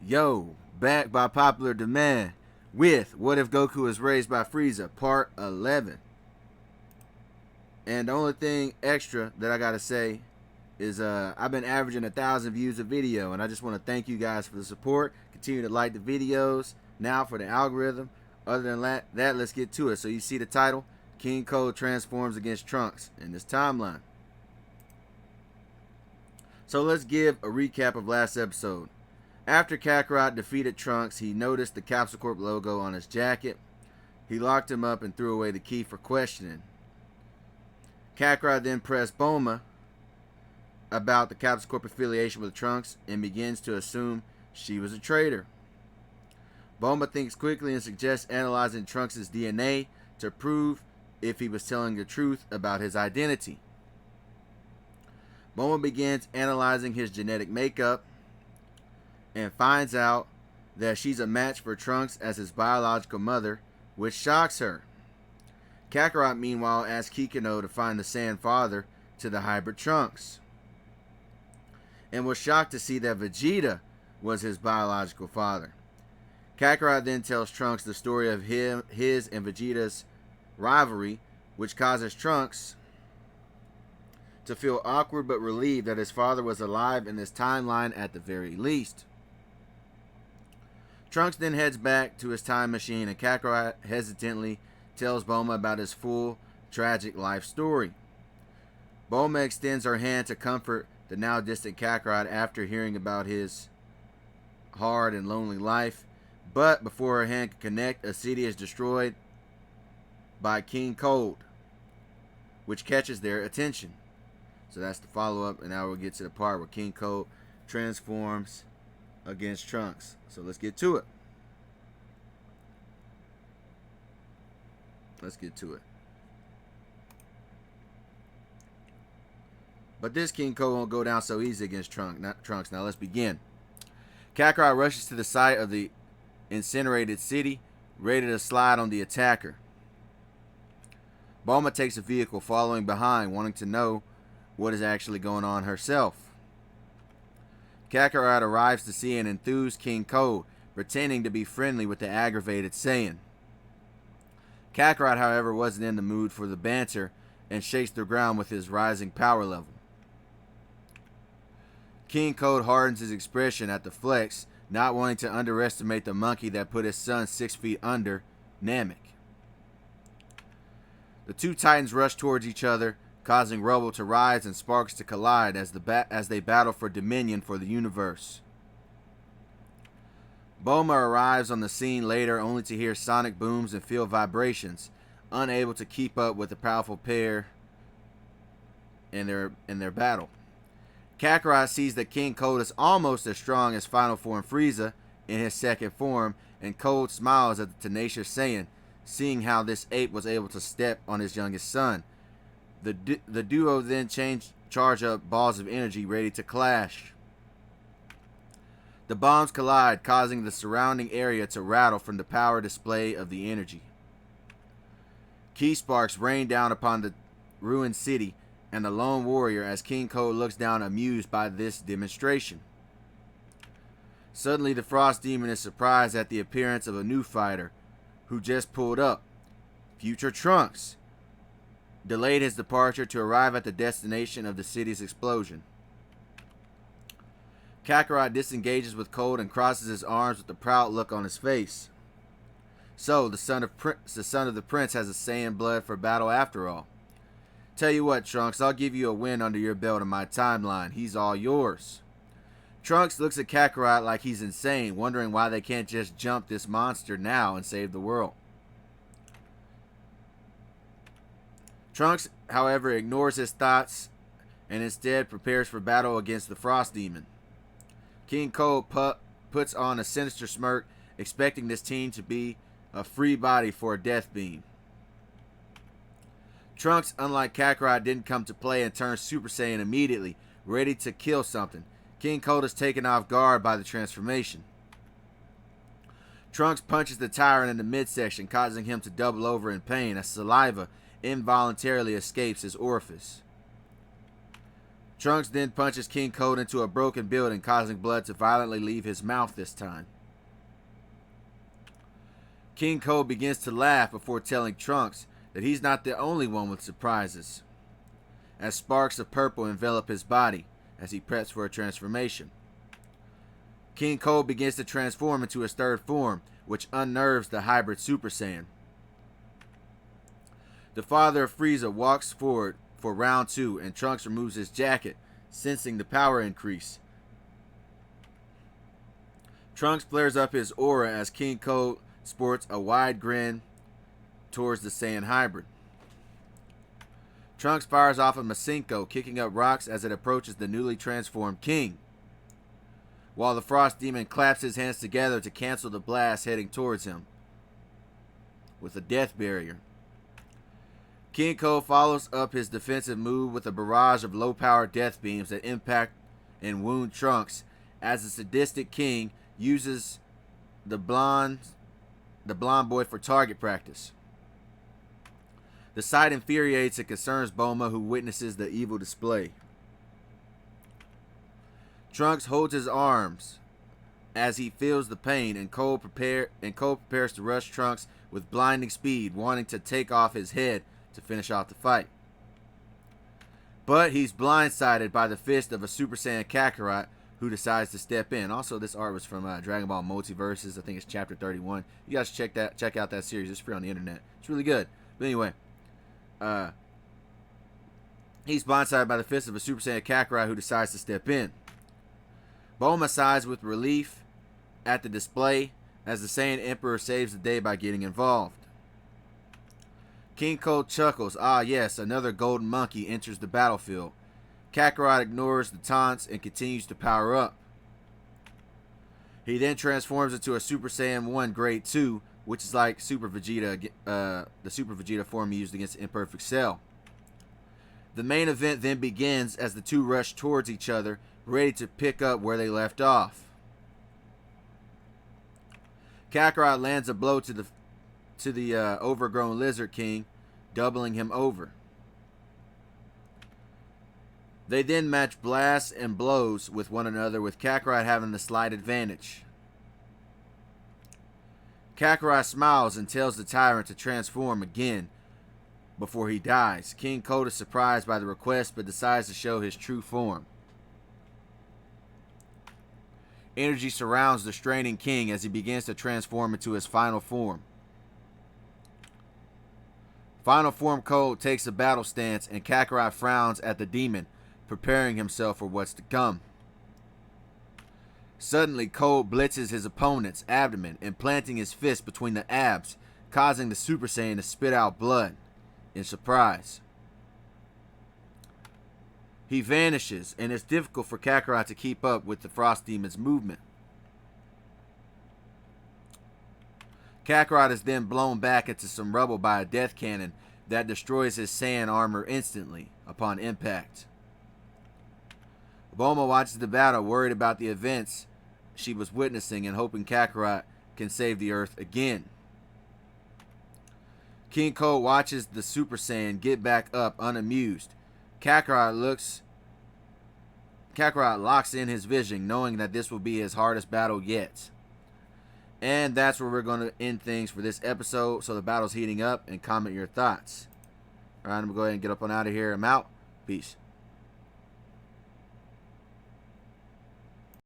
Yo, back by popular demand with What If Goku Was Raised by Frieza, Part 11. And the only thing extra that I gotta say is I've been averaging 1,000 views a video, and I just want to thank you guys for the support. Continue to like the videos. Now for the algorithm. Other than that, let's get to it. So you see the title, King Code transforms against Trunks in this timeline. So let's give a recap of last episode. After Kakarot defeated Trunks, he noticed the Capsule Corp logo on his jacket. He locked him up and threw away the key for questioning. Kakarot then pressed Bulma about the Capsule Corp affiliation with Trunks and begins to assume she was a traitor. Bulma thinks quickly and suggests analyzing Trunks' DNA to prove if he was telling the truth about his identity. Bulma begins analyzing his genetic makeup and finds out that she's a match for Trunks as his biological mother, which shocks her. Kakarot, meanwhile, asks Kikino to find the Saiyan father to the hybrid Trunks, and was shocked to see that Vegeta was his biological father. Kakarot then tells Trunks the story of his and Vegeta's rivalry, which causes Trunks to feel awkward but relieved that his father was alive in this timeline at the very least. Trunks then heads back to his time machine, and Kakarot hesitantly tells Bulma about his full, tragic life story. Bulma extends her hand to comfort the now distant Kakarot after hearing about his hard and lonely life, but before her hand can connect, a city is destroyed by King Cold, which catches their attention. So that's the follow-up, and now we'll get to the part where King Cold transforms against Trunks. So let's get to it. But this King Cold won't go down so easy against Trunks. Now let's begin. Kakarot rushes to the site of the incinerated city, ready to slide on the attacker. Bulma takes a vehicle following behind, wanting to know what is actually going on herself. Kakarot arrives to see an enthused King Cold, pretending to be friendly with the aggravated Saiyan. Kakarot, however, wasn't in the mood for the banter and shakes the ground with his rising power level. King Cold hardens his expression at the flex, not wanting to underestimate the monkey that put his son 6 feet under, Namek. The two titans rush towards each other, causing rubble to rise and sparks to collide as they battle for dominion for the universe. Bulma arrives on the scene later, only to hear sonic booms and feel vibrations, unable to keep up with the powerful pair in their battle. Kakarot sees that King Cold is almost as strong as Final Form Frieza in his second form, and Cold smiles at the tenacious Saiyan, seeing how this ape was able to step on his youngest son. The duo then charge up balls of energy ready to clash. The bombs collide, causing the surrounding area to rattle from the power display of the energy. Key sparks rain down upon the ruined city and the lone warrior as King Cold looks down amused by this demonstration. Suddenly, the Frost Demon is surprised at the appearance of a new fighter who just pulled up. Future Trunks delayed his departure to arrive at the destination of the city's explosion. Kakarot disengages with Cold and crosses his arms with a proud look on his face. So, the son of the prince has a Saiyan blood for battle after all. Tell you what, Trunks, I'll give you a win under your belt in my timeline. He's all yours. Trunks looks at Kakarot like he's insane, wondering why they can't just jump this monster now and save the world. Trunks, however, ignores his thoughts and instead prepares for battle against the Frost Demon. King Cold puts on a sinister smirk, expecting this team to be a free body for a death beam. Trunks, unlike Kakarot, didn't come to play and turns Super Saiyan immediately, ready to kill something. King Cold is taken off guard by the transformation. Trunks punches the tyrant in the midsection, causing him to double over in pain as saliva involuntarily escapes his orifice. Trunks then punches King Cold into a broken building, causing blood to violently leave his mouth this time. King Cold begins to laugh before telling Trunks that he's not the only one with surprises, as sparks of purple envelop his body as he preps for a transformation. King Cold begins to transform into his third form, which unnerves the hybrid Super Saiyan. The father of Frieza walks forward for round 2, and Trunks removes his jacket, sensing the power increase. Trunks flares up his aura as King Cold sports a wide grin towards the Saiyan hybrid. Trunks fires off a Masenko, kicking up rocks as it approaches the newly transformed King, while the Frost Demon claps his hands together to cancel the blast heading towards him with a death barrier. King Cold follows up his defensive move with a barrage of low-powered death beams that impact and wound Trunks as the sadistic King uses the blonde boy for target practice. The sight infuriates and concerns Bulma, who witnesses the evil display. Trunks holds his arms as he feels the pain, and Cold prepares to rush Trunks with blinding speed, wanting to take off his head to finish off the fight. But he's blindsided by the fist of a Super Saiyan Kakarot, who decides to step in. Also, this art was from Dragon Ball Multiverses. I think it's chapter 31. You guys check out that series. It's free on the internet. It's really good. But anyway, he's blindsided by the fist of a Super Saiyan Kakarot, who decides to step in. Bulma sighs with relief at the display as the Saiyan Emperor saves the day by getting involved. King Cold chuckles. Ah, yes, another golden monkey enters the battlefield. Kakarot ignores the taunts and continues to power up. He then transforms into a Super Saiyan 1 Grade 2, which is like Super Vegeta, the Super Vegeta form used against the Imperfect Cell. The main event then begins as the two rush towards each other, ready to pick up where they left off. Kakarot lands a blow to the overgrown Lizard King, doubling him over. They then match blasts and blows with one another, with Kakarot having the slight advantage. Kakarot smiles and tells the tyrant to transform again before he dies. King Cold is surprised by the request, but decides to show his true form. Energy surrounds the straining King as he begins to transform into his final form. Final form Cold takes a battle stance, and Kakarot frowns at the demon, preparing himself for what's to come. Suddenly, Cold blitzes his opponent's abdomen, implanting his fist between the abs, causing the Super Saiyan to spit out blood in surprise. He vanishes, and it's difficult for Kakarot to keep up with the Frost Demon's movement. Kakarot is then blown back into some rubble by a death cannon that destroys his Saiyan armor instantly upon impact. Bulma watches the battle, worried about the events she was witnessing and hoping Kakarot can save the Earth again. King Cold watches the Super Saiyan get back up unamused. Kakarot locks in his vision, knowing that this will be his hardest battle yet. And that's where we're going to end things for this episode. So the battle's heating up, and comment your thoughts. Alright, I'm going to go ahead and get up on out of here. I'm out. Peace.